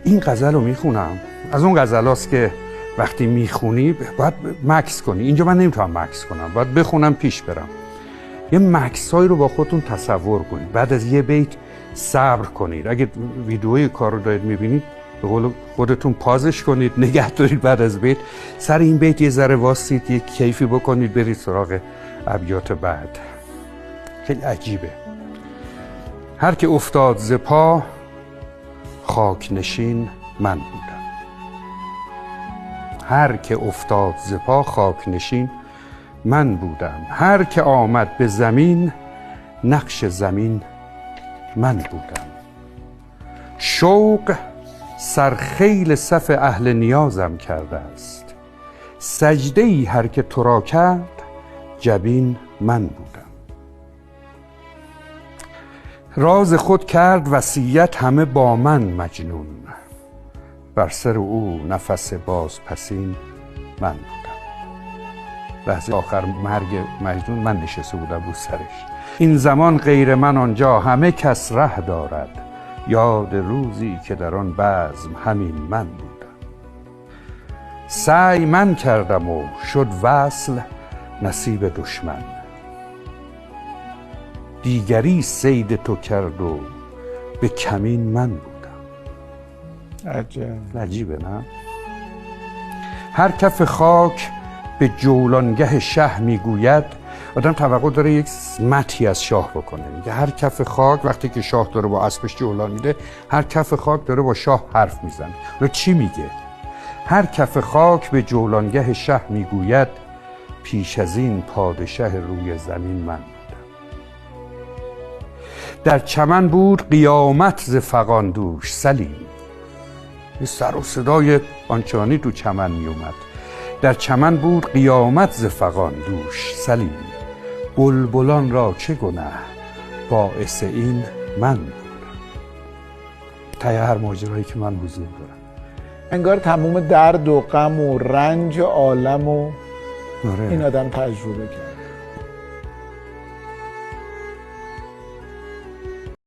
این غزل رو میخونم، از اون غزل هاست که وقتی میخونی باید مکس کنی. اینجا من نمیتونم مکس کنم، باید بخونم پیش برم. یه مکس هایی رو با خودتون تصور کنید. بعد از یه بیت صبر کنید. اگه ویدیوی کار رو دارید میبینید به قول خودتون پازش کنید، نگه دارید، بعد از بیت سر این بیت یه ذره واسید، یه کیفی بکنید، برید سراغ ابیات بعد. خیلی عجیبه. هر که افتاد ز پا خاک نشین من بودم. هر که افتاد ز پا خاک نشین من بودم. هر که آمد به زمین نقش زمین من بودم. شوق سرخیل صف اهل نیازم کرده است. سجده‌ای هر که تو را کرد جبین من بودم. راز خود کرد وصیت همه با من مجنون. بر سر او نفس بازپسین من بودم. لحظه آخر مرگ مجنون من نشسته بودم رو سرش. این زمان غیر من آنجا همه کس ره دارد. یاد روزی که در آن بزم همین من بودم. سعی من کردم و شد وصل نصیب دشمن. دیگری صید تو کرد و به کمین من بودم. عجیبه نه؟ هر کف خاک به جولانگه شه میگوید. آدم توقع داره یک مدحی از شاه بکنه. میگه هر کف خاک، وقتی که شاه داره با اسبش جولان میده، هر کف خاک داره با شاه حرف میزنه. رو چی میگه؟ هر کف خاک به جولانگه شه میگوید. پیش از این پادشه روی زمین من بودم. در چمن بود قیامت ز فغان دوش سلیم. یه سر و صدای آنچنانی تو چمن می اومد. در چمن بود قیامت ز فغان دوش سلیم. بلبلان را چه گناه باعث این من بودم. ته هر ماجرایی که من حضور دارم، انگار تموم درد و غم و رنج عالم و این آدم تجربه کرد.